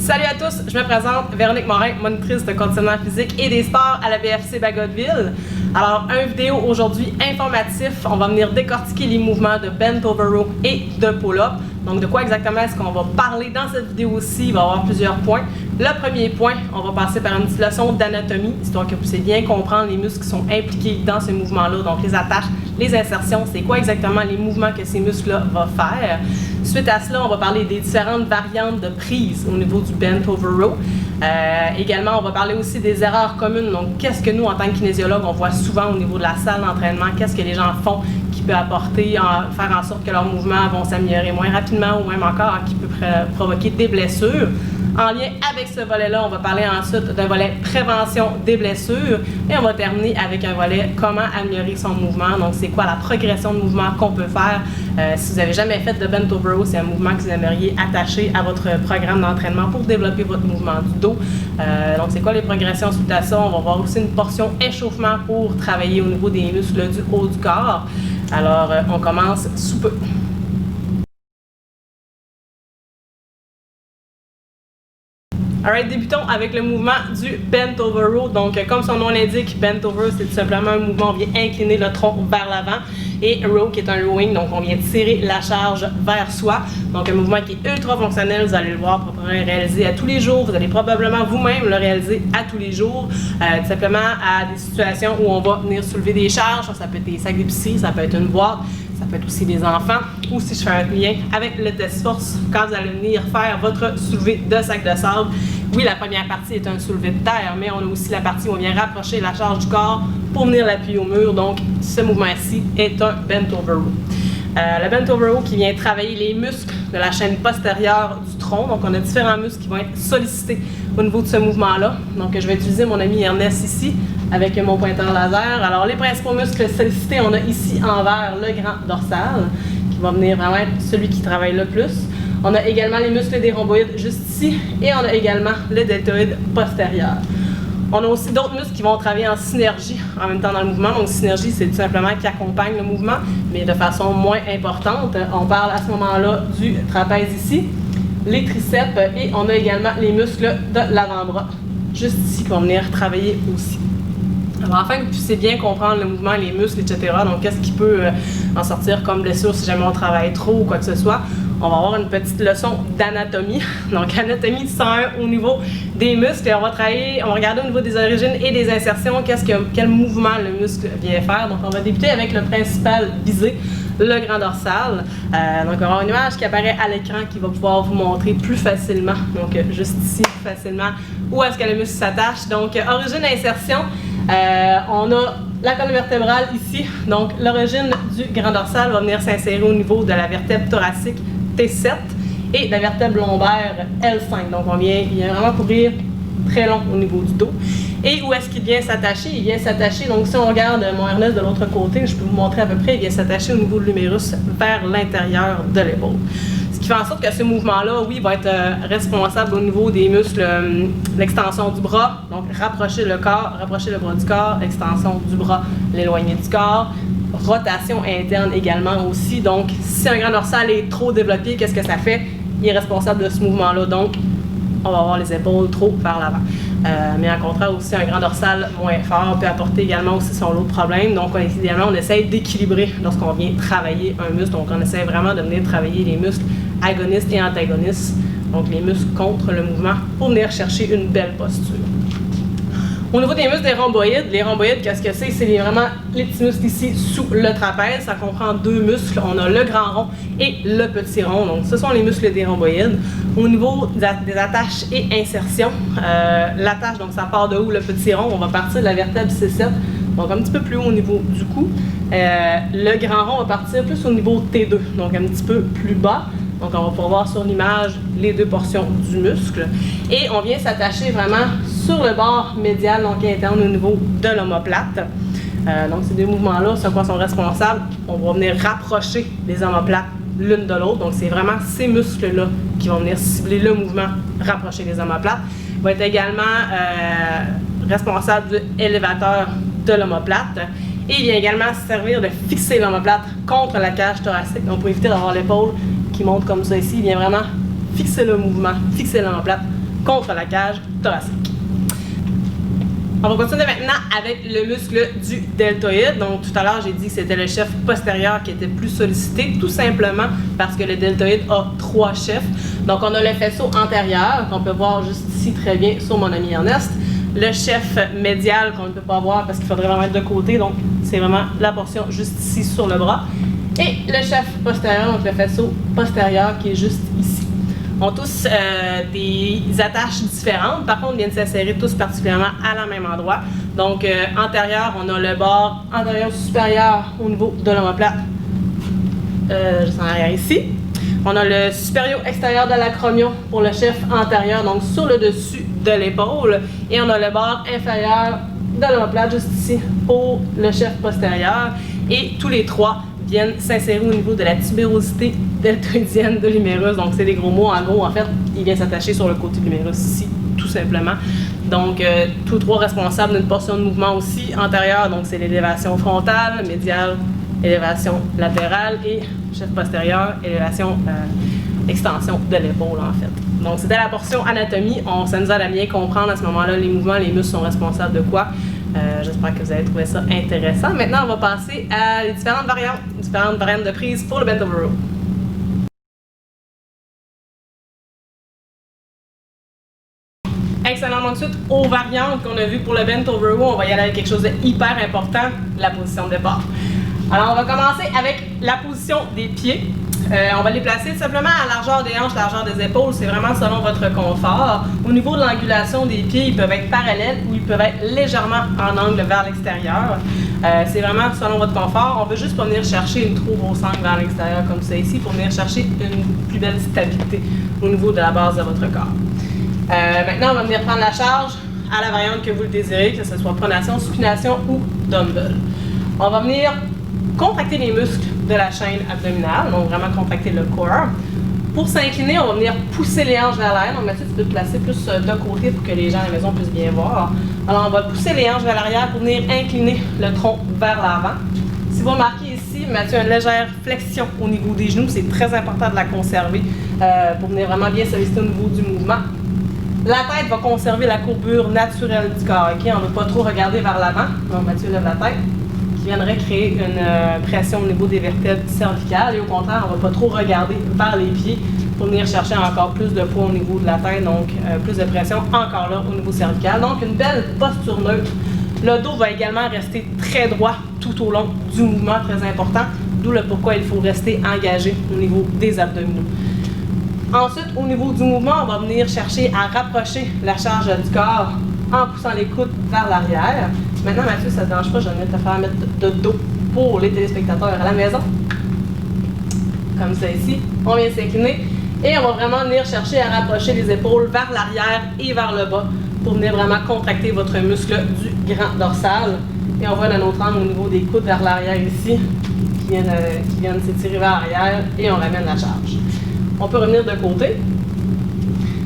Salut à tous, je me présente Véronique Morin, monitrice de conditionnement physique et des sports à la BFC Bagotville. Alors, une vidéo aujourd'hui informatif, on va venir décortiquer les mouvements de bent over row et de pull-up. Donc, de quoi exactement est-ce qu'on va parler dans cette vidéo-ci? Il va y avoir plusieurs points. Le premier point, on va passer par une petite leçon d'anatomie, histoire que vous puissiez bien comprendre les muscles qui sont impliqués dans ce mouvement-là, donc les attaches, les insertions, c'est quoi exactement les mouvements que ces muscles-là vont faire. Suite à cela, on va parler des différentes variantes de prise au niveau du bent over row. Également, on va parler aussi des erreurs communes. Donc, qu'est-ce que nous, en tant que kinésiologues, on voit souvent au niveau de la salle d'entraînement? Qu'est-ce que les gens font qui peut apporter, faire en sorte que leurs mouvements vont s'améliorer moins rapidement ou même encore qui peut provoquer des blessures? En lien avec ce volet-là, on va parler ensuite d'un volet prévention des blessures et on va terminer avec un volet comment améliorer son mouvement. Donc, c'est quoi la progression de mouvement qu'on peut faire? Si vous n'avez jamais fait de bent over row, c'est un mouvement que vous aimeriez attacher à votre programme d'entraînement pour développer votre mouvement du dos. Donc, c'est quoi les progressions suite à ça? On va voir aussi une portion échauffement pour travailler au niveau des muscles du haut du corps. Alors, on commence sous peu. Alright, débutons avec le mouvement du bent over row. Donc, comme son nom l'indique, bent over, c'est tout simplement un mouvement où on vient incliner le tronc vers l'avant. Et row qui est un rowing, donc on vient tirer la charge vers soi. Donc, un mouvement qui est ultra fonctionnel, vous allez le voir, pour réaliser à tous les jours. Vous allez probablement vous-même le réaliser à tous les jours. Tout simplement à des situations où on va venir soulever des charges. Ça peut être des sacs d'épicerie, ça peut être une boîte. Ça peut être aussi des enfants, ou si je fais un lien avec le test force, quand vous allez venir faire votre soulevé de sac de sable. Oui, la première partie est un soulevé de terre, mais on a aussi la partie où on vient rapprocher la charge du corps pour venir l'appuyer au mur. Donc, ce mouvement-ci est un bent over row. Le bent over row qui vient travailler les muscles de la chaîne postérieure du tronc. Donc, on a différents muscles qui vont être sollicités au niveau de ce mouvement-là. Donc, je vais utiliser mon ami Ernest ici avec mon pointeur laser. Alors, les principaux muscles sollicités, on a ici envers le grand dorsal qui va venir vraiment être celui qui travaille le plus. On a également les muscles des rhomboïdes juste ici et on a également le deltoïde postérieur. On a aussi d'autres muscles qui vont travailler en synergie en même temps dans le mouvement. Donc, synergie, c'est tout simplement qui accompagne le mouvement, mais de façon moins importante. On parle à ce moment-là du trapèze ici, les triceps et on a également les muscles de l'avant-bras, juste ici, pour venir travailler aussi. Alors, afin que vous puissiez bien comprendre le mouvement, les muscles, etc., donc qu'est-ce qui peut en sortir comme blessure si jamais on travaille trop ou quoi que ce soit, on va avoir une petite leçon d'anatomie. Donc, anatomie 101 au niveau des muscles. Et on va regarder au niveau des origines et des insertions, quel mouvement le muscle vient faire. Donc, on va débuter avec le principal visé, le grand dorsal. Donc, on va avoir une image qui apparaît à l'écran qui va pouvoir vous montrer plus facilement, donc juste ici, plus facilement, où est-ce que le muscle s'attache. Donc, origine-insertion, on a la colonne vertébrale ici. Donc, l'origine du grand dorsal va venir s'insérer au niveau de la vertèbre thoracique T7 et la vertèbre lombaire L5. Donc, il vient vraiment courir très long au niveau du dos. Et où est-ce qu'il vient s'attacher? Il vient s'attacher, donc si on regarde mon Ernest de l'autre côté, je peux vous montrer à peu près, il vient s'attacher au niveau de l'humérus vers l'intérieur de l'épaule. Ce qui fait en sorte que ce mouvement-là, oui, va être responsable au niveau des muscles, l'extension du bras, donc rapprocher le corps, rapprocher le bras du corps, extension du bras, l'éloigner du corps, rotation interne également aussi. Donc, si un grand dorsal est trop développé, qu'est-ce que ça fait? Il est responsable de ce mouvement-là, donc on va avoir les épaules trop vers l'avant. Mais en contraire aussi, un grand dorsal moins fort peut apporter également aussi son lot de problèmes. Donc, idéalement, on essaie d'équilibrer lorsqu'on vient travailler un muscle. Donc, on essaie vraiment de venir travailler les muscles agonistes et antagonistes, donc les muscles contre le mouvement, pour venir chercher une belle posture. Au niveau des muscles des rhomboïdes, les rhomboïdes, qu'est-ce que c'est? C'est vraiment les petits muscles ici sous le trapèze. Ça comprend deux muscles. On a le grand rond et le petit rond. Donc, ce sont les muscles des rhomboïdes. Au niveau des attaches et insertions, l'attache, donc ça part de où? Le petit rond, on va partir de la vertèbre C7, donc un petit peu plus haut au niveau du cou. Le grand rond va partir plus au niveau T2, donc un petit peu plus bas. Donc, on va pouvoir voir sur l'image les deux portions du muscle. Et on vient s'attacher vraiment sur le bord médial, donc interne au niveau de l'omoplate. Donc, ces deux mouvements-là, sur quoi sont responsables? On va venir rapprocher les omoplates l'une de l'autre. Donc, c'est vraiment ces muscles-là qui vont venir cibler le mouvement, rapprocher les omoplates. Il va être également responsable de l'élévateur de l'omoplate. Et il vient également servir de fixer l'omoplate contre la cage thoracique. Donc, pour éviter d'avoir l'épaule qui monte comme ça ici, il vient vraiment fixer le mouvement, fixer l'omoplate contre la cage thoracique. On va continuer maintenant avec le muscle du deltoïde. Donc, tout à l'heure, j'ai dit que c'était le chef postérieur qui était plus sollicité, tout simplement parce que le deltoïde a 3 chefs. Donc, on a le faisceau antérieur, qu'on peut voir juste ici très bien sur mon ami Ernest. Le chef médial, qu'on ne peut pas voir parce qu'il faudrait vraiment être de côté. Donc, c'est vraiment la portion juste ici sur le bras. Et le chef postérieur, donc le faisceau postérieur qui est juste ici. Ont tous des attaches différentes, par contre, ils viennent s'insérer tous particulièrement à la même endroit. Donc, antérieur, on a le bord antérieur supérieur au niveau de l'omoplate, juste en arrière ici. On a le supérieur extérieur de l'acromion pour le chef antérieur, donc sur le dessus de l'épaule. Et on a le bord inférieur de l'omoplate, juste ici, pour le chef postérieur. Et tous les 3 viennent s'insérer au niveau de la tubérosité deltoïdienne de l'humérus. Donc, c'est des gros mots. En gros, en fait, il vient s'attacher sur le côté de l'humérus ici, tout simplement. Donc, tous 3 responsables d'une portion de mouvement aussi antérieure. Donc, c'est l'élévation frontale, médiale, élévation latérale et chef postérieur, élévation, extension de l'épaule, en fait. Donc, c'était la portion anatomie. Ça nous aide à bien comprendre à ce moment-là les mouvements, les muscles sont responsables de quoi. J'espère que vous avez trouvé ça intéressant. Maintenant, on va passer à les différentes variantes de prise pour le bent over row. Excellent. Donc, ensuite, aux variantes qu'on a vues pour le bent over row, on va y aller avec quelque chose de hyper important, la position de départ. Alors, on va commencer avec la position des pieds. On va les placer simplement à largeur des hanches, largeur des épaules, c'est vraiment selon votre confort. Au niveau de l'angulation des pieds, ils peuvent être parallèles ou ils peuvent être légèrement en angle vers l'extérieur. C'est vraiment selon votre confort. On veut juste pas venir chercher une trop grosse angle vers l'extérieur comme ça ici pour venir chercher une plus belle stabilité au niveau de la base de votre corps. Maintenant, on va venir prendre la charge à la variante que vous le désirez, que ce soit pronation, supination ou dumbbell. On va venir contracter les muscles de la chaîne abdominale, donc vraiment contracter le corps. Pour s'incliner, on va venir pousser les hanches vers l'arrière. Donc Mathieu, tu peux te placer plus de côté pour que les gens à la maison puissent bien voir. Alors on va pousser les hanches vers l'arrière pour venir incliner le tronc vers l'avant. Si vous remarquez ici, Mathieu a une légère flexion au niveau des genoux. C'est très important de la conserver pour venir vraiment bien solliciter au niveau du mouvement. La tête va conserver la courbure naturelle du corps. Okay? On ne veut pas trop regarder vers l'avant. Donc Mathieu lève la tête, qui viendrait créer une pression au niveau des vertèbres cervicales. Et au contraire, on ne va pas trop regarder vers les pieds pour venir chercher encore plus de poids au niveau de la tête, donc plus de pression encore là au niveau cervical. Donc une belle posture neutre. Le dos va également rester très droit tout au long du mouvement, très important, d'où le pourquoi il faut rester engagé au niveau des abdominaux. Ensuite, au niveau du mouvement, on va venir chercher à rapprocher la charge du corps en poussant les coudes vers l'arrière. Maintenant, Mathieu, ça ne te dérange pas, je vais te faire mettre de dos pour les téléspectateurs à la maison. Comme ça ici. On vient s'incliner et on va vraiment venir chercher à rapprocher les épaules vers l'arrière et vers le bas pour venir vraiment contracter votre muscle du grand dorsal. Et on voit le autre angle au niveau des coudes vers l'arrière ici, qui viennent s'étirer vers l'arrière et on ramène la charge. On peut revenir de côté.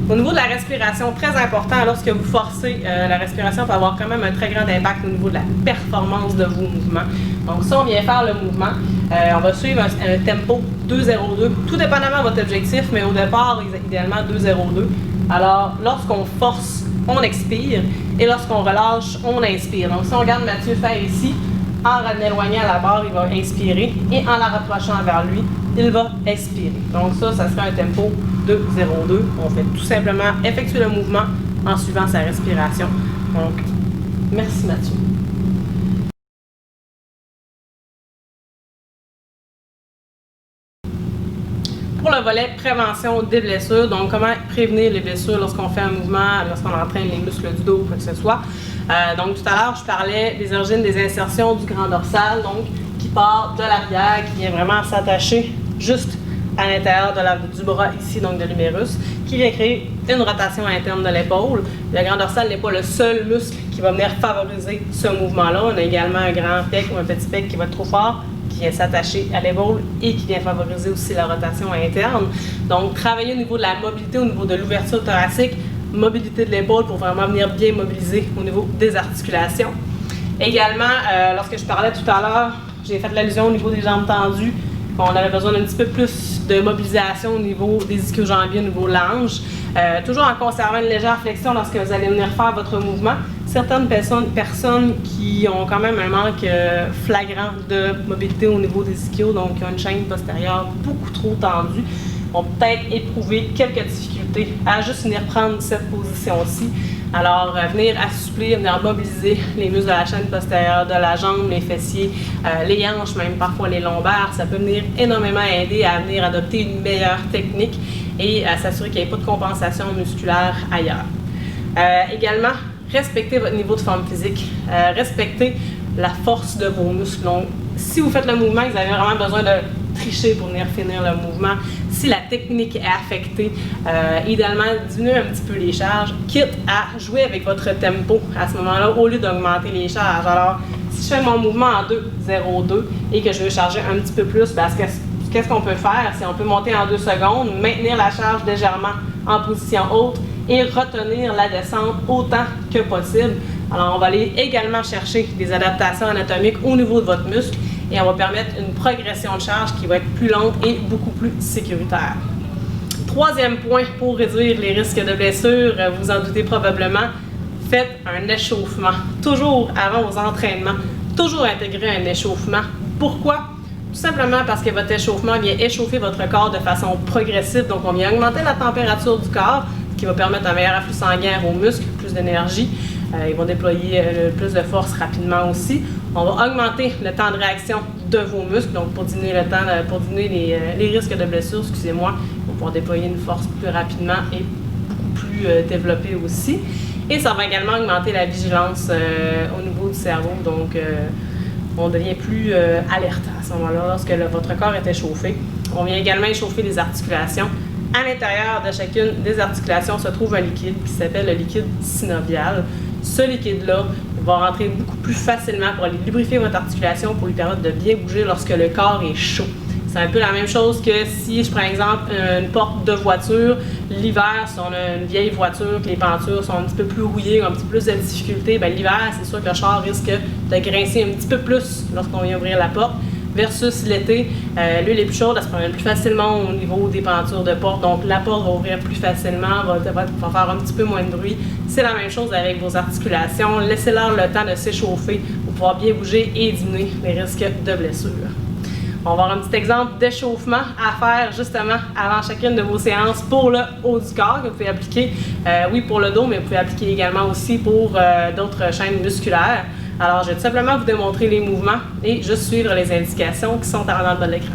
Au niveau de la respiration, très important, lorsque vous forcez, la respiration peut avoir quand même un très grand impact au niveau de la performance de vos mouvements. Donc ça, on vient faire le mouvement. On va suivre un tempo 2-0-2, tout dépendamment de votre objectif, mais au départ, idéalement 2-0-2. Alors, lorsqu'on force, on expire, et lorsqu'on relâche, on inspire. Donc si on regarde Mathieu faire ici, en éloignant la barre, il va inspirer, et en la rapprochant vers lui, il va expirer. Donc ça serait un tempo 2-0-2. On fait tout simplement effectuer le mouvement en suivant sa respiration. Donc, merci Mathieu. Pour le volet prévention des blessures, donc comment prévenir les blessures lorsqu'on fait un mouvement, lorsqu'on entraîne les muscles du dos ou quoi que ce soit. Donc tout à l'heure, je parlais des origines des insertions du grand dorsal, donc qui part de l'arrière, qui vient vraiment s'attacher juste à l'intérieur du bras ici, donc de l'humérus, qui vient créer une rotation interne de l'épaule. Le grand dorsal n'est pas le seul muscle qui va venir favoriser ce mouvement-là. On a également un grand pec ou un petit pec qui va être trop fort, qui vient s'attacher à l'épaule et qui vient favoriser aussi la rotation interne. Donc, travailler au niveau de la mobilité, au niveau de l'ouverture thoracique, mobilité de l'épaule pour vraiment venir bien mobiliser au niveau des articulations. Également, lorsque je parlais tout à l'heure, j'ai fait l'allusion au niveau des jambes tendues. qu'on avait besoin d'un petit peu plus de mobilisation au niveau des ischio-jambiers, au niveau lange. Toujours en conservant une légère flexion lorsque vous allez venir faire votre mouvement. Certaines personnes qui ont quand même un manque flagrant de mobilité au niveau des ischios, donc qui ont une chaîne postérieure beaucoup trop tendue, vont peut-être éprouver quelques difficultés à juste venir prendre cette position-ci. Alors, venir assouplir, venir mobiliser les muscles de la chaîne postérieure, de la jambe, les fessiers, les hanches, même parfois les lombaires, ça peut venir énormément aider à venir adopter une meilleure technique et à s'assurer qu'il n'y ait pas de compensation musculaire ailleurs. Également, respectez votre niveau de forme physique, respectez la force de vos muscles. Donc, si vous faites le mouvement, vous avez vraiment besoin de tricher pour venir finir le mouvement. Si la technique est affectée, idéalement, diminuez un petit peu les charges, quitte à jouer avec votre tempo à ce moment-là au lieu d'augmenter les charges. Alors, si je fais mon mouvement en 2, 0, 2 et que je veux charger un petit peu plus, parce que qu'est-ce qu'on peut faire? C'est on peut monter en 2 secondes, maintenir la charge légèrement en position haute et retenir la descente autant que possible. Alors, on va aller également chercher des adaptations anatomiques au niveau de votre muscle et on va permettre une progression de charge qui va être plus lente et beaucoup plus sécuritaire. Troisième point pour réduire les risques de blessures, vous en doutez probablement, faites un échauffement. Toujours avant vos entraînements, toujours intégrer un échauffement. Pourquoi? Tout simplement parce que votre échauffement vient échauffer votre corps de façon progressive. Donc, on vient augmenter la température du corps, ce qui va permettre un meilleur afflux sanguin aux muscles, plus d'énergie. Ils vont déployer plus de force rapidement aussi. On va augmenter le temps de réaction de vos muscles, donc pour diminuer le temps, pour diminuer les risques de blessures, excusez-moi, pour pouvoir déployer une force plus rapidement et beaucoup plus développée aussi. Et ça va également augmenter la vigilance au niveau du cerveau, donc on devient plus alerte à ce moment-là lorsque votre corps est échauffé. On vient également échauffer les articulations. À l'intérieur de chacune des articulations se trouve un liquide qui s'appelle le liquide synovial. Ce liquide-là va rentrer beaucoup plus facilement pour aller lubrifier votre articulation pour lui permettre de bien bouger lorsque le corps est chaud. C'est un peu la même chose que si je prends exemple une porte de voiture, l'hiver, si on a une vieille voiture, que les pentures sont un petit peu plus rouillées, un petit peu plus de difficultés, bien l'hiver, c'est sûr que le char risque de grincer un petit peu plus lorsqu'on vient ouvrir la porte. Versus l'été, l'huile est plus chaude, elle se promène plus facilement au niveau des pentures de porte, donc la porte va ouvrir plus facilement, va faire un petit peu moins de bruit. C'est la même chose avec vos articulations. Laissez-leur le temps de s'échauffer pour pouvoir bien bouger et diminuer les risques de blessure. On va avoir un petit exemple d'échauffement à faire justement avant chacune de vos séances pour le haut du corps que vous pouvez appliquer, oui pour le dos, mais vous pouvez appliquer également aussi pour d'autres chaînes musculaires. Alors, je vais tout simplement vous démontrer les mouvements et juste suivre les indications qui sont en bas de l'écran.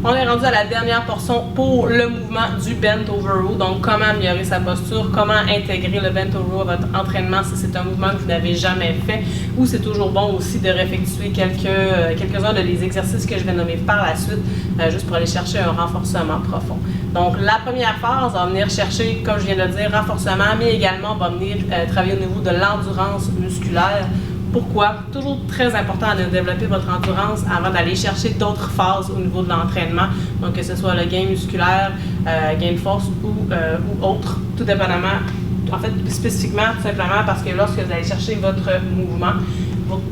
On est rendu à la dernière portion pour le mouvement du bent over row. Donc, comment améliorer sa posture, comment intégrer le bent over row à votre entraînement si c'est un mouvement que vous n'avez jamais fait, ou c'est toujours bon aussi de réeffectuer quelques-uns des exercices que je vais nommer par la suite, juste pour aller chercher un renforcement profond. Donc, la première phase va venir chercher, comme je viens de le dire, renforcement, mais également va venir travailler au niveau de l'endurance musculaire. Pourquoi? Toujours très important de développer votre endurance avant d'aller chercher d'autres phases au niveau de l'entraînement. Donc, que ce soit le gain musculaire, gain de force ou autre, tout dépendamment. En fait, spécifiquement, tout simplement parce que lorsque vous allez chercher votre mouvement,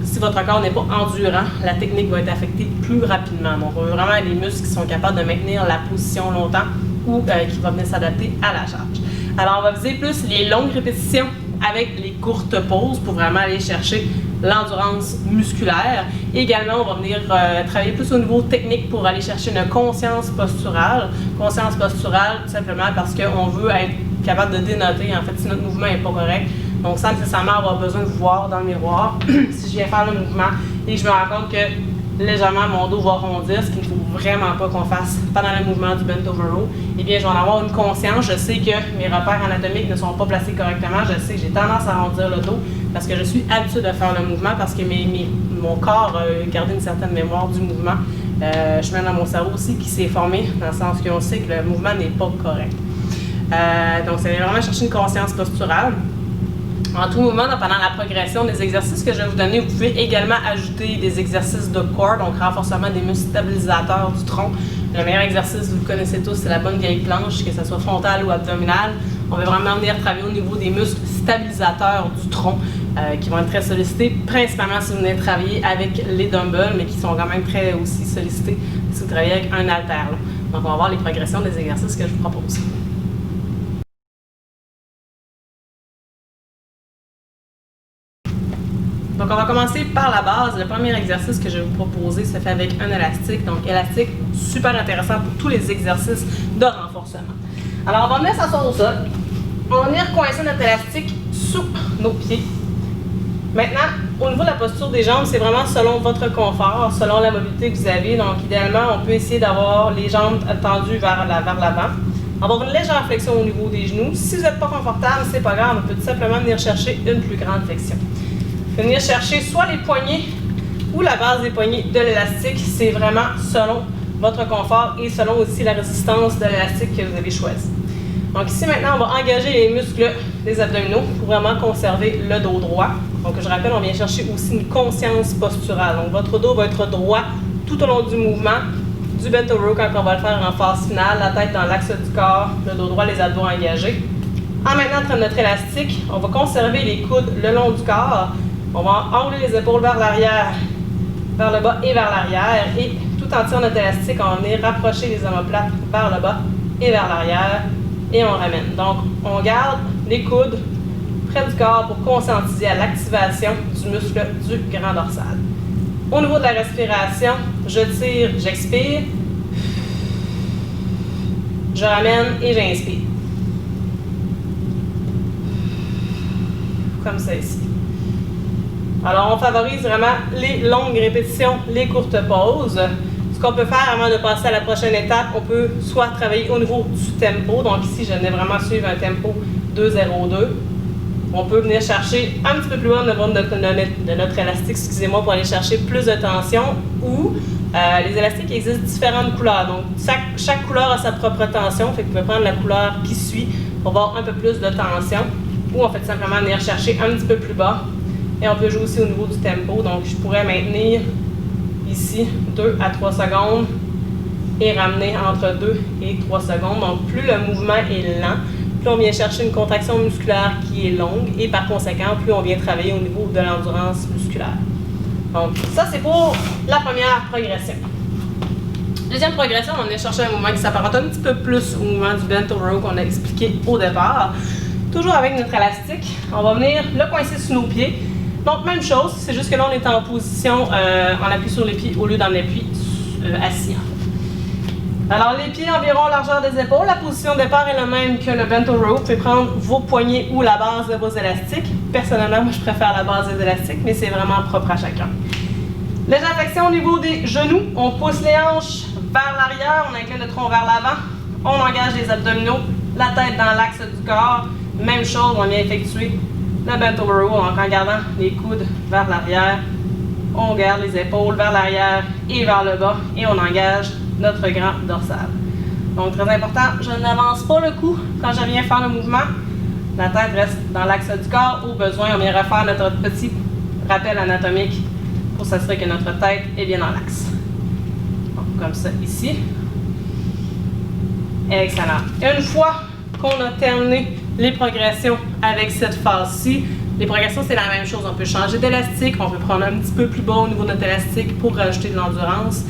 si votre corps n'est pas endurant, la technique va être affectée plus rapidement. Donc, on veut vraiment des muscles qui sont capables de maintenir la position longtemps ou qui vont venir s'adapter à la charge. Alors, on va viser plus les longues répétitions avec les courtes pauses pour vraiment aller chercher l'endurance musculaire. Également, on va venir travailler plus au niveau technique pour aller chercher une conscience posturale. Conscience posturale, tout simplement parce qu'on veut être capable de dénoter, en fait, si notre mouvement n'est pas correct. Donc, sans nécessairement avoir besoin de voir dans le miroir, si je viens faire le mouvement et que je me rends compte que légèrement mon dos va rondir, ce qu'il ne faut vraiment pas qu'on fasse pendant le mouvement du bent over row, eh bien, je vais en avoir une conscience. Je sais que mes repères anatomiques ne sont pas placés correctement. Je sais que j'ai tendance à rondir le dos parce que je suis habituée de faire le mouvement, parce que mon corps a gardé une certaine mémoire du mouvement. Je mets dans mon cerveau aussi qui s'est formé, dans le sens qu'on sait que le mouvement n'est pas correct. Donc, c'est vraiment chercher une conscience posturale. En tout mouvement, pendant la progression des exercices que je vais vous donner, vous pouvez également ajouter des exercices de core, donc renforcement des muscles stabilisateurs du tronc. Le meilleur exercice, vous le connaissez tous, c'est la bonne vieille planche, que ce soit frontale ou abdominale. On va vraiment venir travailler au niveau des muscles stabilisateurs du tronc, qui vont être très sollicités, principalement si vous venez travailler avec les dumbbells, mais qui sont quand même très aussi sollicités si vous travaillez avec un haltère. Donc, on va voir les progressions des exercices que je vous propose. Donc, on va commencer par la base. Le premier exercice que je vais vous proposer se fait avec un élastique. Donc, élastique, super intéressant pour tous les exercices de renforcement. Alors, on va venir s'asseoir au sol. On va venir coincer notre élastique sous nos pieds. Maintenant, au niveau de la posture des jambes, c'est vraiment selon votre confort, selon la mobilité que vous avez. Donc, idéalement, on peut essayer d'avoir les jambes tendues vers l'avant. Avoir une légère flexion au niveau des genoux. Si vous n'êtes pas confortable, c'est pas grave. On peut tout simplement venir chercher une plus grande flexion. Venir chercher soit les poignets ou la base des poignets de l'élastique, c'est vraiment selon votre confort et selon aussi la résistance de l'élastique que vous avez choisi. Donc ici maintenant, on va engager les muscles des abdominaux pour vraiment conserver le dos droit. Donc je rappelle, on vient chercher aussi une conscience posturale. Donc votre dos va être droit tout au long du mouvement, du bent over row quand on va le faire en phase finale, la tête dans l'axe du corps, le dos droit, les abdos engagés. En maintenant notre élastique, on va conserver les coudes le long du corps. On va enrouler les épaules vers l'arrière, vers le bas et vers l'arrière. Et tout en tirant notre élastique, on va venir rapprocher les omoplates vers le bas et vers l'arrière. Et on ramène. Donc, on garde les coudes près du corps pour conscientiser à l'activation du muscle du grand dorsal. Au niveau de la respiration, je tire, j'expire. Je ramène et j'inspire. Comme ça ici. Alors, on favorise vraiment les longues répétitions, les courtes pauses. Ce qu'on peut faire avant de passer à la prochaine étape, on peut soit travailler au niveau du tempo. Donc ici, je venais vraiment suivre un tempo 2-0-2. On peut venir chercher un petit peu plus loin de notre élastique, excusez-moi, pour aller chercher plus de tension. Ou les élastiques existent différentes couleurs. Donc, chaque couleur a sa propre tension. Fait que vous pouvez prendre la couleur qui suit pour avoir un peu plus de tension. Ou en fait, simplement venir chercher un petit peu plus bas. Et on peut jouer aussi au niveau du tempo. Donc, je pourrais maintenir ici 2 à 3 secondes et ramener entre 2 et 3 secondes. Donc, plus le mouvement est lent, plus on vient chercher une contraction musculaire qui est longue et par conséquent, plus on vient travailler au niveau de l'endurance musculaire. Donc, ça, c'est pour la première progression. Deuxième progression, on vient chercher un mouvement qui s'apparente un petit peu plus au mouvement du bent over row qu'on a expliqué au départ. Toujours avec notre élastique, on va venir le coincer sous nos pieds. Donc, même chose, c'est juste que là, on est en position, on appuie sur les pieds au lieu d'en appuyer assis. Alors, les pieds environ largeur des épaules. La position de départ est la même que le bent over row. Vous pouvez prendre vos poignets ou la base de vos élastiques. Personnellement, moi, je préfère la base des élastiques, mais c'est vraiment propre à chacun. Légère flexion au niveau des genoux. On pousse les hanches vers l'arrière, on incline le tronc vers l'avant, on engage les abdominaux, la tête dans l'axe du corps. Même chose, on vient effectuer le bent over row en gardant les coudes vers l'arrière. On garde les épaules vers l'arrière et vers le bas et on engage notre grand dorsal. Donc très important, je n'avance pas le cou quand je viens faire le mouvement. La tête reste dans l'axe du corps. Au besoin, on vient refaire notre petit rappel anatomique pour s'assurer que notre tête est bien dans l'axe. Comme ça ici. Excellent. Une fois qu'on a terminé les progressions avec cette phase-ci, les progressions c'est la même chose. On peut changer d'élastique, on peut prendre un petit peu plus bas au niveau de notre élastique pour rajouter de l'endurance.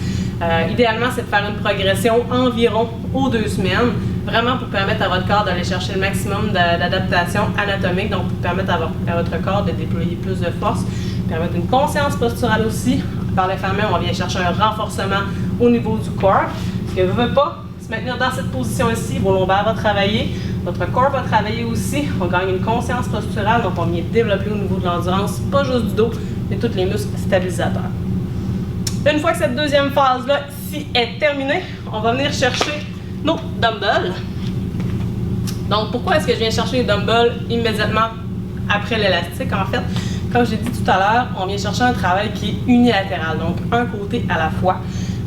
Idéalement, c'est de faire une progression environ aux 2 semaines, vraiment pour permettre à votre corps d'aller chercher le maximum d'adaptation anatomique, donc pour permettre à votre corps de déployer plus de force, permettre une conscience posturale aussi. Par les femmes, on vient chercher un renforcement au niveau du corps. Parce que vous ne voulez pas se maintenir dans cette position ici, vos lombaires vont travailler, votre corps va travailler aussi, on gagne une conscience posturale, donc on vient développer au niveau de l'endurance, pas juste du dos, mais tous les muscles stabilisateurs. Une fois que cette deuxième phase-là ici est terminée, on va venir chercher nos dumbbells. Donc pourquoi est-ce que je viens chercher les dumbbells immédiatement après l'élastique? En fait, comme j'ai dit tout à l'heure, on vient chercher un travail qui est unilatéral, donc un côté à la fois.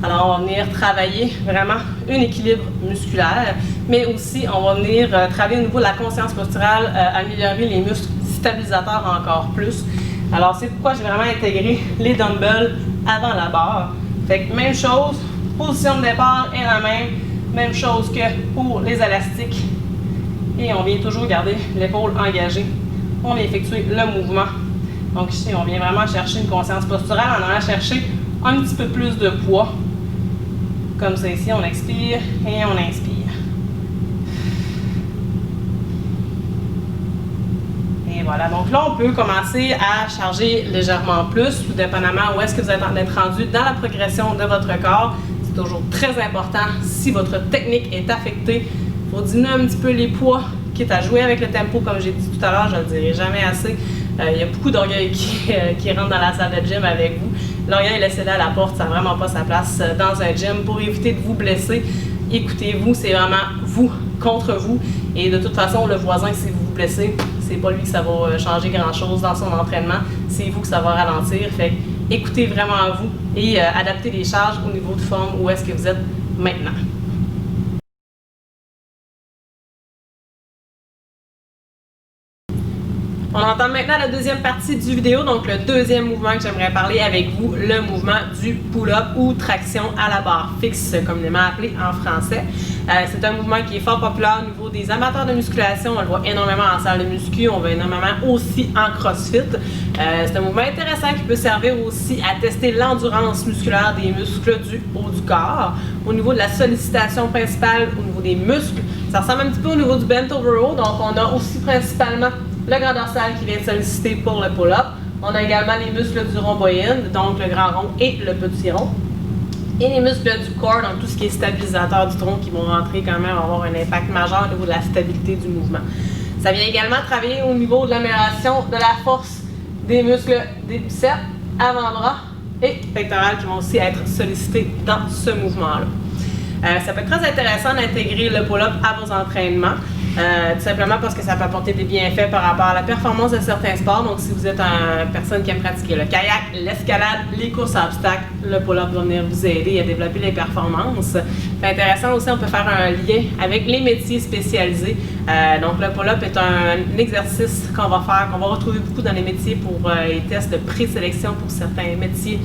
Alors, on va venir travailler vraiment un équilibre musculaire, mais aussi on va venir travailler au niveau de la conscience posturale, améliorer les muscles stabilisateurs encore plus. Alors, c'est pourquoi j'ai vraiment intégré les dumbbells avant la barre. Fait que même chose, position de départ est la même chose que pour les élastiques. Et on vient toujours garder l'épaule engagée. On vient effectuer le mouvement. Donc ici, on vient vraiment chercher une conscience posturale en allant chercher un petit peu plus de poids. Comme ça ici, on expire et on inspire. Et voilà, donc là, on peut commencer à charger légèrement plus, tout dépendamment où est-ce que vous êtes en train d'être rendu dans la progression de votre corps. C'est toujours très important, si votre technique est affectée, il faut diminuer un petit peu les poids, quitte à jouer avec le tempo, comme j'ai dit tout à l'heure, je ne le dirai jamais assez. Il y a beaucoup d'orgueil qui rentre dans la salle de gym avec vous. L'orgueil laissé là à la porte, ça n'a vraiment pas sa place dans un gym. Pour éviter de vous blesser, écoutez-vous, c'est vraiment vous contre vous. Et de toute façon, le voisin, si vous vous blessez, c'est pas lui que ça va changer grand-chose dans son entraînement. C'est vous que ça va ralentir. Fait écoutez vraiment à vous et adaptez les charges au niveau de forme où est-ce que vous êtes maintenant. On entend maintenant la deuxième partie du vidéo, donc le deuxième mouvement que j'aimerais parler avec vous, le mouvement du pull-up ou traction à la barre fixe, communément appelé en français. C'est un mouvement qui est fort populaire au niveau des amateurs de musculation. On le voit énormément en salle de muscu, on voit énormément aussi en crossfit. C'est un mouvement intéressant qui peut servir aussi à tester l'endurance musculaire des muscles du haut du corps. Au niveau de la sollicitation principale, au niveau des muscles, ça ressemble un petit peu au niveau du bent over row, donc on a aussi principalement le grand dorsal qui vient solliciter pour le pull-up. On a également les muscles du rhomboïde, donc le grand rond et le petit rond. Et les muscles du corps, donc tout ce qui est stabilisateur du tronc qui vont rentrer quand même, avoir un impact majeur au niveau de la stabilité du mouvement. Ça vient également travailler au niveau de l'amélioration de la force des muscles des biceps, avant-bras et pectorales qui vont aussi être sollicités dans ce mouvement-là. Ça peut être très intéressant d'intégrer le pull-up à vos entraînements. Tout simplement parce que ça peut apporter des bienfaits par rapport à la performance de certains sports. Donc, si vous êtes une personne qui aime pratiquer le kayak, l'escalade, les courses à obstacles, le pull-up va venir vous aider à développer les performances. C'est intéressant aussi, on peut faire un lien avec les métiers spécialisés. Donc, le pull-up est un exercice qu'on va faire, qu'on va retrouver beaucoup dans les métiers pour les tests de présélection pour certains métiers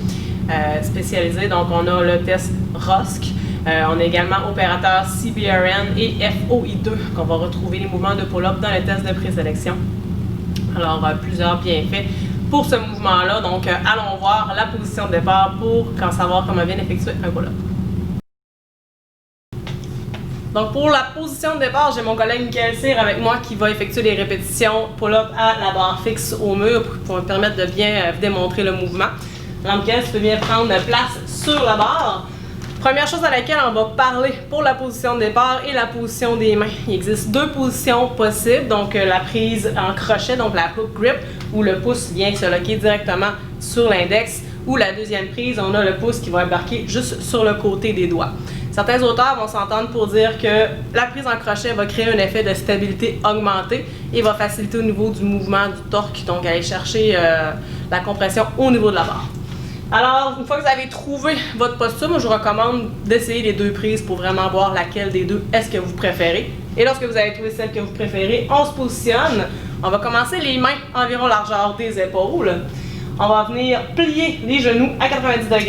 spécialisés. Donc, on a le test ROSC. On a également opérateur CBRN et FOI2 qu'on va retrouver les mouvements de pull-up dans le test de présélection. Alors, plusieurs bienfaits pour ce mouvement-là. Donc, allons voir la position de départ pour savoir comment bien effectuer un pull-up. Donc, pour la position de départ, j'ai mon collègue Michael Cyr avec moi qui va effectuer des répétitions pull-up à la barre fixe au mur pour me permettre de bien démontrer le mouvement. Alors, Michael, tu peux bien prendre place sur la barre. Première chose à laquelle on va parler pour la position de départ et la position des mains. Il existe deux positions possibles, donc la prise en crochet, donc la hook grip, où le pouce vient se loquer directement sur l'index, ou la deuxième prise, on a le pouce qui va embarquer juste sur le côté des doigts. Certains auteurs vont s'entendre pour dire que la prise en crochet va créer un effet de stabilité augmentée et va faciliter au niveau du mouvement du torque, donc aller chercher la compression au niveau de la barre. Alors, une fois que vous avez trouvé votre posture, moi je vous recommande d'essayer les deux prises pour vraiment voir laquelle des deux est-ce que vous préférez. Et lorsque vous avez trouvé celle que vous préférez, on se positionne. On va commencer les mains environ largeur des épaules. On va venir plier les genoux à 90 degrés.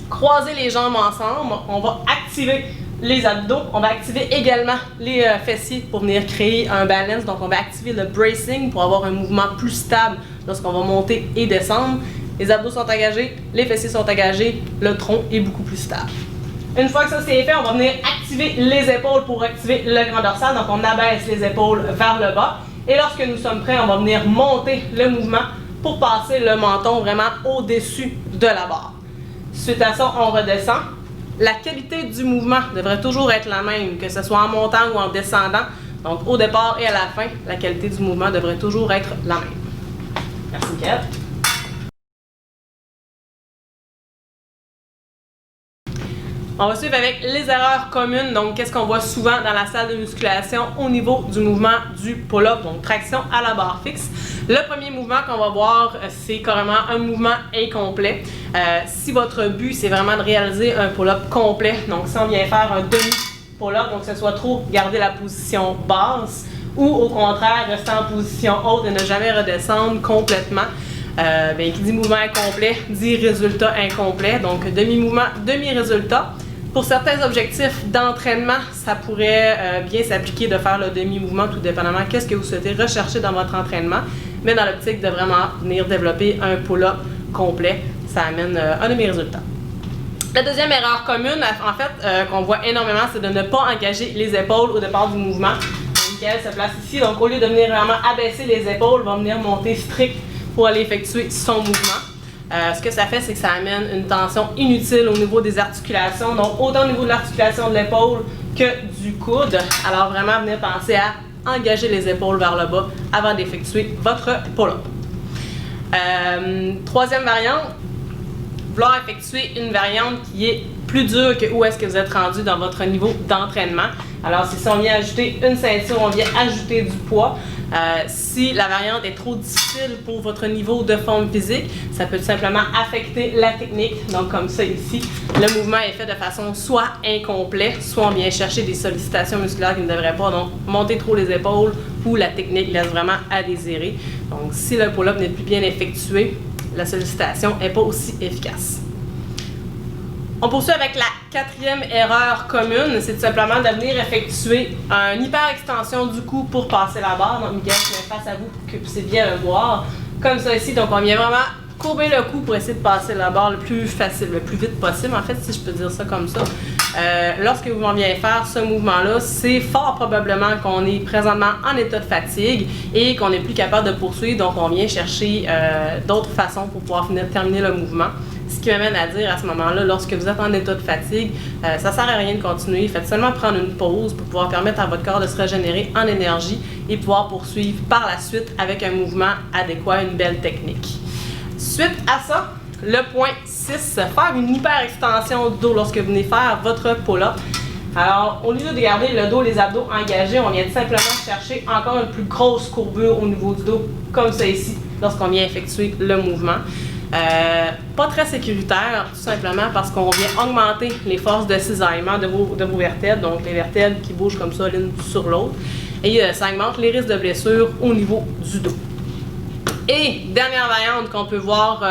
Croiser les jambes ensemble. On va activer les abdos. On va activer également les fessiers pour venir créer un balance. Donc, on va activer le bracing pour avoir un mouvement plus stable lorsqu'on va monter et descendre. Les abdos sont engagés, les fessiers sont engagés, le tronc est beaucoup plus stable. Une fois que ça c'est fait, on va venir activer les épaules pour activer le grand dorsal. Donc, on abaisse les épaules vers le bas. Et lorsque nous sommes prêts, on va venir monter le mouvement pour passer le menton vraiment au-dessus de la barre. Suite à ça, on redescend. La qualité du mouvement devrait toujours être la même, que ce soit en montant ou en descendant. Donc, au départ et à la fin, la qualité du mouvement devrait toujours être la même. Merci, Kev. On va suivre avec les erreurs communes. Donc, qu'est-ce qu'on voit souvent dans la salle de musculation au niveau du mouvement du pull-up, donc traction à la barre fixe. Le premier mouvement qu'on va voir, c'est carrément un mouvement incomplet. Si votre but, c'est vraiment de réaliser un pull-up complet, donc si on vient faire un demi-pull-up, donc que ce soit trop garder la position basse, ou au contraire, rester en position haute et ne jamais redescendre complètement, qui dit mouvement incomplet, dit résultat incomplet. Donc, demi-mouvement, demi-résultat. Pour certains objectifs d'entraînement, ça pourrait bien s'appliquer de faire le demi-mouvement, tout dépendamment qu'est-ce que vous souhaitez rechercher dans votre entraînement. Mais dans l'optique de vraiment venir développer un pull-up complet, ça amène un demi-résultat. La deuxième erreur commune, en fait, qu'on voit énormément, c'est de ne pas engager les épaules au départ du mouvement. Michael se place ici, donc au lieu de venir vraiment abaisser les épaules, va venir monter strict pour aller effectuer son mouvement. Ce que ça fait, c'est que ça amène une tension inutile au niveau des articulations, donc autant au niveau de l'articulation de l'épaule que du coude. Alors vraiment, venez penser à engager les épaules vers le bas avant d'effectuer votre pull-up. Troisième variante, vouloir effectuer une variante qui est plus dure que où est-ce que vous êtes rendu dans votre niveau d'entraînement. Alors, si on vient ajouter une ceinture, on vient ajouter du poids. Si la variante est trop difficile pour votre niveau de forme physique, ça peut tout simplement affecter la technique. Donc, comme ça ici, le mouvement est fait de façon soit incomplet, soit on vient chercher des sollicitations musculaires qui ne devraient pas donc monter trop les épaules ou la technique laisse vraiment à désirer. Donc, si le pull-up n'est plus bien effectué, la sollicitation n'est pas aussi efficace. On poursuit avec la quatrième erreur commune, c'est tout simplement de venir effectuer une hyper-extension du cou pour passer la barre. Donc, Miguel, je mets face à vous pour que vous puissiez bien le voir. Comme ça ici, donc on vient vraiment courber le cou pour essayer de passer la barre le plus facile, le plus vite possible, en fait, si je peux dire ça comme ça. Lorsque vous en venez faire ce mouvement-là, c'est fort probablement qu'on est présentement en état de fatigue et qu'on n'est plus capable de poursuivre, donc on vient chercher d'autres façons pour pouvoir terminer le mouvement. Ce qui m'amène à dire à ce moment-là, lorsque vous êtes en état de fatigue, ça ne sert à rien de continuer. Faites seulement prendre une pause pour pouvoir permettre à votre corps de se régénérer en énergie et pouvoir poursuivre par la suite avec un mouvement adéquat, une belle technique. Suite à ça, le point 6, faire une hyper-extension du dos lorsque vous venez faire votre pull-up. Alors, au lieu de garder le dos, les abdos engagés, on vient tout simplement chercher encore une plus grosse courbure au niveau du dos, comme ça ici, lorsqu'on vient effectuer le mouvement. Pas très sécuritaire, tout simplement parce qu'on vient augmenter les forces de cisaillement de vos vertèbres, donc les vertèbres qui bougent comme ça l'une sur l'autre, et ça augmente les risques de blessures au niveau du dos. Et dernière variante qu'on peut voir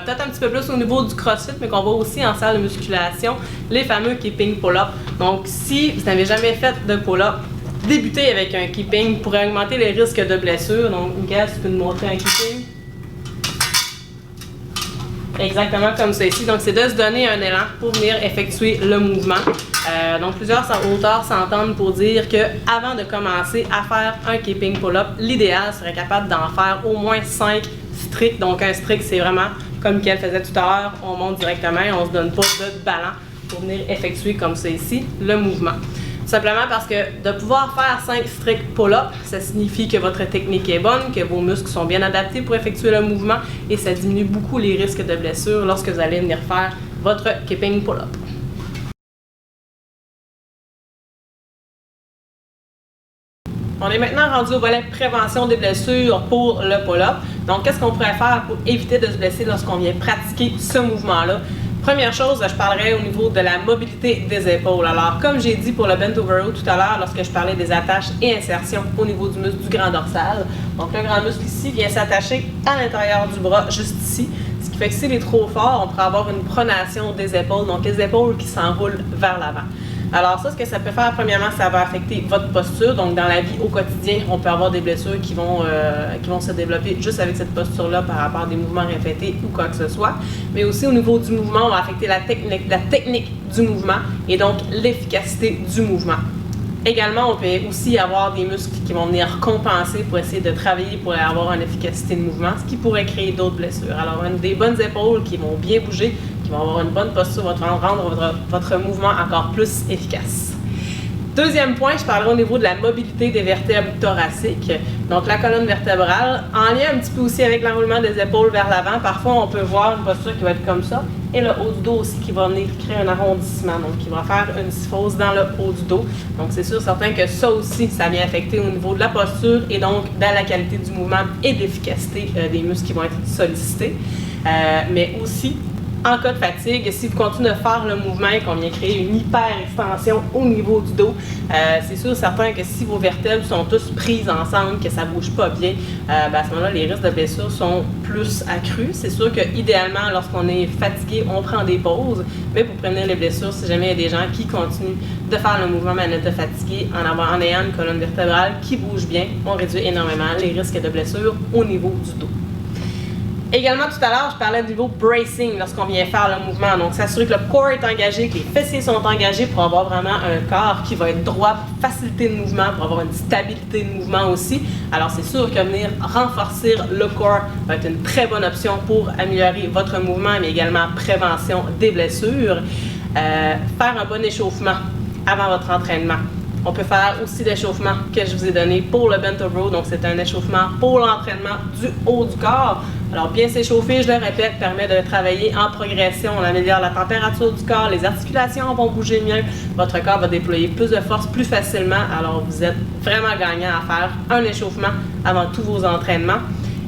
peut-être un petit peu plus au niveau du CrossFit, mais qu'on voit aussi en salle de musculation, les fameux keeping pull-up. Donc si vous n'avez jamais fait de pull-up, débutez avec un keeping pour augmenter les risques de blessures. Donc Miguel, tu peux nous montrer un keeping? Exactement comme ça ici. Donc, c'est de se donner un élan pour venir effectuer le mouvement. Donc, plusieurs auteurs s'entendent pour dire qu'avant de commencer à faire un keeping pull-up, l'idéal serait capable d'en faire au moins 5 stricts. Donc, un strict, c'est vraiment, comme Mickaël faisait tout à l'heure, on monte directement et on ne se donne pas de ballon pour venir effectuer comme ça ici le mouvement. Simplement parce que de pouvoir faire 5 stricts pull-up, ça signifie que votre technique est bonne, que vos muscles sont bien adaptés pour effectuer le mouvement et ça diminue beaucoup les risques de blessures lorsque vous allez venir faire votre keeping pull-up. On est maintenant rendu au volet prévention des blessures pour le pull-up. Donc, qu'est-ce qu'on pourrait faire pour éviter de se blesser lorsqu'on vient pratiquer ce mouvement-là? Première chose, je parlerai au niveau de la mobilité des épaules. Alors, comme j'ai dit pour le bent over row tout à l'heure, lorsque je parlais des attaches et insertions au niveau du muscle du grand dorsal, donc le grand muscle ici vient s'attacher à l'intérieur du bras, juste ici, ce qui fait que s'il est trop fort, on pourrait avoir une pronation des épaules, donc les épaules qui s'enroulent vers l'avant. Alors ça, ce que ça peut faire, premièrement, ça va affecter votre posture. Donc, dans la vie au quotidien, on peut avoir des blessures qui vont se développer juste avec cette posture-là par rapport à des mouvements répétés ou quoi que ce soit. Mais aussi, au niveau du mouvement, on va affecter la technique du mouvement et donc l'efficacité du mouvement. Également, on peut aussi avoir des muscles qui vont venir compenser pour essayer de travailler pour avoir une efficacité de mouvement, ce qui pourrait créer d'autres blessures. Alors, des bonnes épaules qui vont bien bouger, qui vont avoir une bonne posture, vont rendre votre mouvement encore plus efficace. Deuxième point, je parlerai au niveau de la mobilité des vertèbres thoraciques, donc la colonne vertébrale, en lien un petit peu aussi avec l'enroulement des épaules vers l'avant. Parfois, on peut voir une posture qui va être comme ça, et le haut du dos aussi qui va venir créer un arrondissement, donc qui va faire une syphose dans le haut du dos. Donc, c'est sûr certain que ça aussi, ça vient affecter au niveau de la posture et donc dans la qualité du mouvement et de l'efficacité des muscles qui vont être sollicités. Mais aussi, en cas de fatigue, si vous continuez de faire le mouvement et qu'on vient créer une hyper-extension au niveau du dos, c'est sûr certain que si vos vertèbres sont tous prises ensemble, que ça ne bouge pas bien, à ce moment-là, les risques de blessure sont plus accrus. C'est sûr qu'idéalement, lorsqu'on est fatigué, on prend des pauses, mais pour prévenir les blessures, si jamais il y a des gens qui continuent de faire le mouvement mais en étant fatigués, en ayant une colonne vertébrale qui bouge bien, on réduit énormément les risques de blessure au niveau du dos. Également, tout à l'heure, je parlais du niveau bracing lorsqu'on vient faire le mouvement. Donc, s'assurer que le corps est engagé, que les fessiers sont engagés pour avoir vraiment un corps qui va être droit, pour faciliter le mouvement, pour avoir une stabilité de mouvement aussi. Alors, c'est sûr que venir renforcer le corps va être une très bonne option pour améliorer votre mouvement, mais également prévention des blessures. Faire un bon échauffement avant votre entraînement. On peut faire aussi l'échauffement que je vous ai donné pour le bent over row. Donc, c'est un échauffement pour l'entraînement du haut du corps. Alors, bien s'échauffer, je le répète, permet de travailler en progression. On améliore la température du corps, les articulations vont bouger mieux, votre corps va déployer plus de force plus facilement. Alors, vous êtes vraiment gagnant à faire un échauffement avant tous vos entraînements.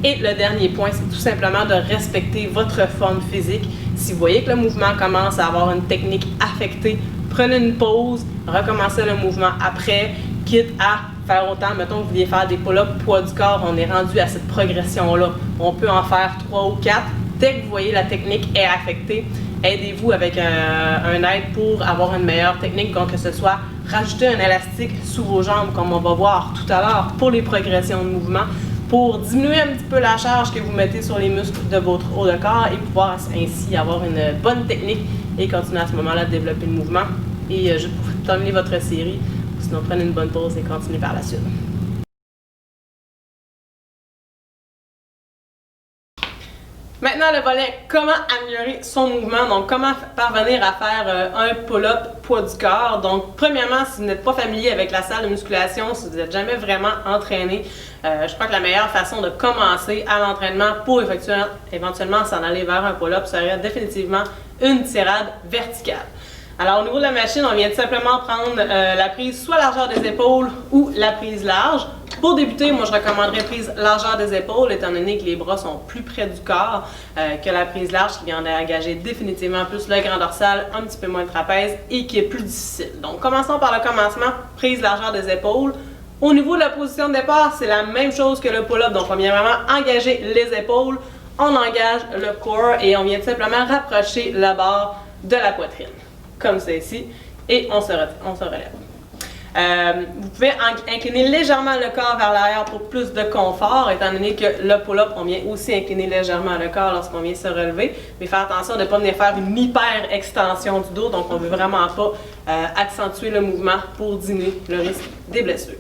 Et le dernier point, c'est tout simplement de respecter votre forme physique. Si vous voyez que le mouvement commence à avoir une technique affectée, prenez une pause, recommencez le mouvement après, quitte à faire autant. Mettons que vous vouliez faire des pull-ups poids du corps, on est rendu à cette progression-là. On peut en faire 3 ou 4. Dès que vous voyez la technique est affectée, aidez-vous avec un aide pour avoir une meilleure technique, donc que ce soit rajouter un élastique sous vos jambes, comme on va voir tout à l'heure pour les progressions de mouvement, pour diminuer un petit peu la charge que vous mettez sur les muscles de votre haut de corps et pouvoir ainsi avoir une bonne technique et continuer à ce moment-là de développer le mouvement. Et juste pour terminer votre série, sinon prenez une bonne pause et continuez par la suite. Maintenant, le volet comment améliorer son mouvement. Donc, comment parvenir à faire un pull-up poids du corps. Donc, premièrement, si vous n'êtes pas familier avec la salle de musculation, si vous n'êtes jamais vraiment entraîné, je crois que la meilleure façon de commencer à l'entraînement pour effectuer éventuellement s'en aller vers un pull-up serait définitivement une tirade verticale. Alors, au niveau de la machine, on vient tout simplement prendre la prise soit largeur des épaules ou la prise large. Pour débuter, moi, je recommanderais prise largeur des épaules, étant donné que les bras sont plus près du corps que la prise large, qui vient d'engager définitivement plus le grand dorsal, un petit peu moins le trapèze et qui est plus difficile. Donc, commençons par le commencement, prise largeur des épaules. Au niveau de la position de départ, c'est la même chose que le pull-up. Donc, on vient vraiment engager les épaules, on engage le corps et on vient tout simplement rapprocher la barre de la poitrine, comme ceci, et on se relève. Vous pouvez incliner légèrement le corps vers l'arrière pour plus de confort, étant donné que le pull-up, on vient aussi incliner légèrement le corps lorsqu'on vient se relever, mais faire attention de ne pas venir faire une hyper-extension du dos, donc on ne veut vraiment pas accentuer le mouvement pour diminuer le risque des blessures.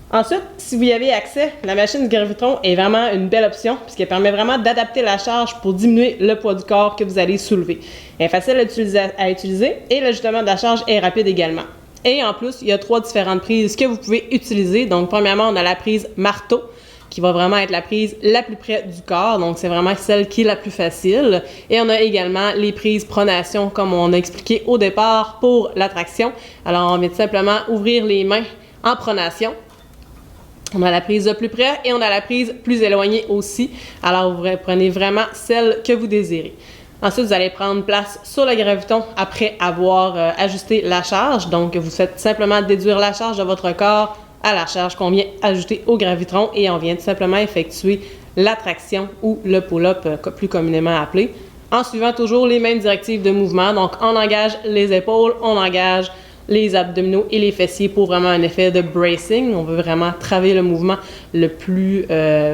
Ensuite, si vous y avez accès, la machine du Gravitron est vraiment une belle option puisqu'elle permet vraiment d'adapter la charge pour diminuer le poids du corps que vous allez soulever. Elle est facile à utiliser et l'ajustement de la charge est rapide également. Et en plus, il y a 3 différentes prises que vous pouvez utiliser. Donc, premièrement, on a la prise marteau qui va vraiment être la prise la plus près du corps. Donc, c'est vraiment celle qui est la plus facile. Et on a également les prises pronation, comme on a expliqué au départ pour la traction. Alors, on vient tout simplement ouvrir les mains en pronation. On a la prise de plus près et on a la prise plus éloignée aussi. Alors, vous prenez vraiment celle que vous désirez. Ensuite, vous allez prendre place sur le graviton après avoir ajusté la charge. Donc, vous faites simplement déduire la charge de votre corps à la charge qu'on vient ajouter au gravitron et on vient tout simplement effectuer la traction ou le pull-up plus communément appelé en suivant toujours les mêmes directives de mouvement. Donc, on engage les épaules, on engage les abdominaux et les fessiers pour vraiment un effet de bracing. On veut vraiment travailler le mouvement le plus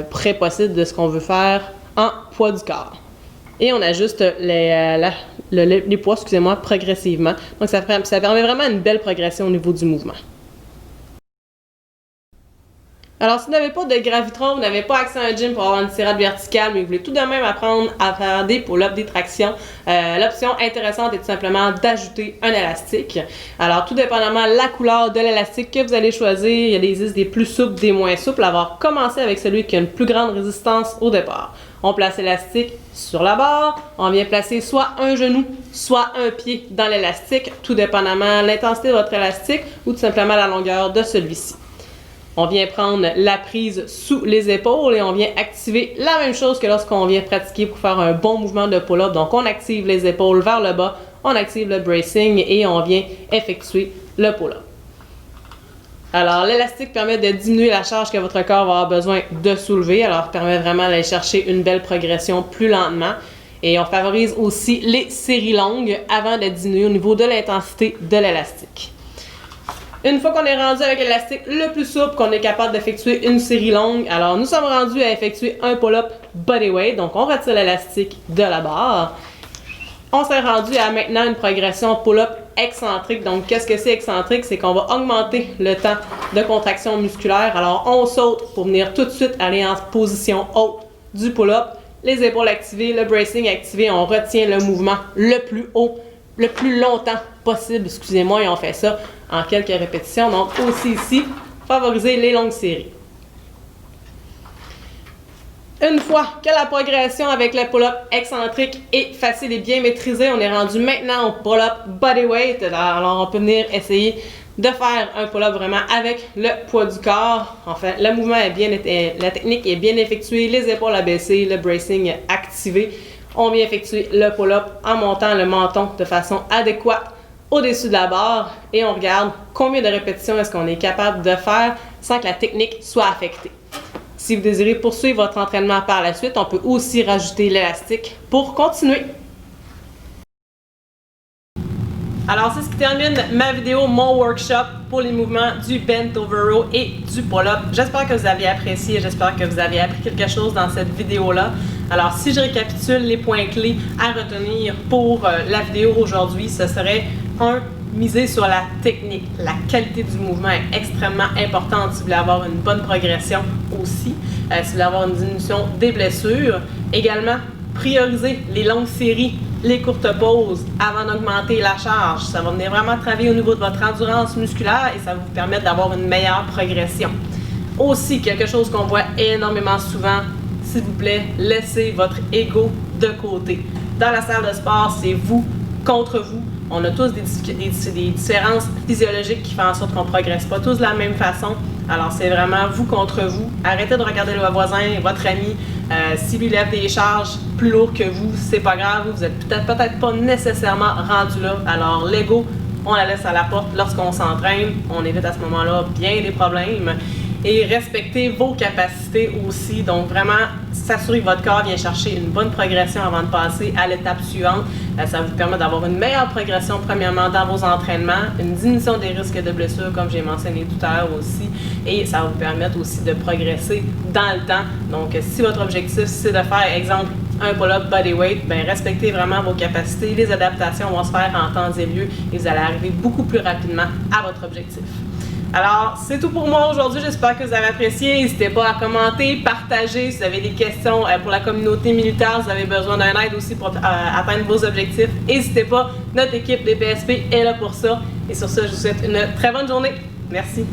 près possible de ce qu'on veut faire en poids du corps. Et on ajuste les poids, progressivement. Donc, ça permet vraiment une belle progression au niveau du mouvement. Alors, si vous n'avez pas de gravitron, vous n'avez pas accès à un gym pour avoir une tirade verticale, mais vous voulez tout de même apprendre à faire des pull-ups, des tractions, l'option intéressante est tout simplement d'ajouter un élastique. Alors, tout dépendamment de la couleur de l'élastique que vous allez choisir, il existe des plus souples, des moins souples. Alors, commencez avec celui qui a une plus grande résistance au départ. On place l'élastique sur la barre, on vient placer soit un genou, soit un pied dans l'élastique, tout dépendamment de l'intensité de votre élastique ou tout simplement la longueur de celui-ci. On vient prendre la prise sous les épaules et on vient activer la même chose que lorsqu'on vient pratiquer pour faire un bon mouvement de pull-up. Donc, on active les épaules vers le bas, on active le bracing et on vient effectuer le pull-up. Alors, l'élastique permet de diminuer la charge que votre corps va avoir besoin de soulever. Alors, permet vraiment d'aller chercher une belle progression plus lentement. Et on favorise aussi les séries longues avant de diminuer au niveau de l'intensité de l'élastique. Une fois qu'on est rendu avec l'élastique le plus souple, qu'on est capable d'effectuer une série longue, alors nous sommes rendus à effectuer un pull-up bodyweight. Donc, on retire l'élastique de la barre. On s'est rendu à maintenant une progression pull-up excentrique. Donc, qu'est-ce que c'est excentrique? C'est qu'on va augmenter le temps de contraction musculaire. Alors, on saute pour venir tout de suite aller en position haute du pull-up. Les épaules activées, le bracing activé, on retient le mouvement le plus haut, le plus longtemps possible, excusez-moi, et on fait ça en quelques répétitions. Donc, aussi ici, favoriser les longues séries. Une fois que la progression avec le pull-up excentrique est facile et bien maîtrisée, on est rendu maintenant au pull-up bodyweight. Alors, on peut venir essayer de faire un pull-up vraiment avec le poids du corps. Enfin, le mouvement est bien, la technique est bien effectuée, les épaules abaissées, le bracing activé. On vient effectuer le pull-up en montant le menton de façon adéquate au-dessus de la barre et on regarde combien de répétitions est-ce qu'on est capable de faire sans que la technique soit affectée. Si vous désirez poursuivre votre entraînement par la suite, on peut aussi rajouter l'élastique pour continuer. Alors, c'est ce qui termine ma vidéo, mon workshop pour les mouvements du bent over row et du pull-up. J'espère que vous avez apprécié, j'espère que vous avez appris quelque chose dans cette vidéo-là. Alors, si je récapitule les points clés à retenir pour la vidéo aujourd'hui, ce serait 1. Miser sur la technique. La qualité du mouvement est extrêmement importante si vous voulez avoir une bonne progression aussi, si vous voulez avoir une diminution des blessures. Également, prioriser les longues séries, les courtes pauses avant d'augmenter la charge. Ça va venir vraiment travailler au niveau de votre endurance musculaire et ça va vous permettre d'avoir une meilleure progression. Aussi, quelque chose qu'on voit énormément souvent, s'il vous plaît, laissez votre ego de côté. Dans la salle de sport, c'est vous contre vous. On a tous des différences physiologiques qui font en sorte qu'on ne progresse pas tous de la même façon. Alors, c'est vraiment vous contre vous. Arrêtez de regarder le voisin, votre ami. Si lui lève des charges plus lourdes que vous, c'est pas grave. Vous êtes peut-être pas nécessairement rendu là. Alors, l'ego, on la laisse à la porte lorsqu'on s'entraîne. On évite à ce moment-là bien des problèmes. Et respectez vos capacités aussi. Donc, vraiment, s'assurer que votre corps vient chercher une bonne progression avant de passer à l'étape suivante. Ça vous permet d'avoir une meilleure progression, premièrement, dans vos entraînements, une diminution des risques de blessures, comme j'ai mentionné tout à l'heure aussi. Et ça va vous permettre aussi de progresser dans le temps. Donc, si votre objectif, c'est de faire, exemple, un pull-up bodyweight, bien, respectez vraiment vos capacités. Les adaptations vont se faire en temps et lieu et vous allez arriver beaucoup plus rapidement à votre objectif. Alors, c'est tout pour moi aujourd'hui. J'espère que vous avez apprécié. N'hésitez pas à commenter, partager. Si vous avez des questions pour la communauté militaire, si vous avez besoin d'un aide aussi pour atteindre vos objectifs, n'hésitez pas. Notre équipe des PSP est là pour ça. Et sur ça, je vous souhaite une très bonne journée. Merci.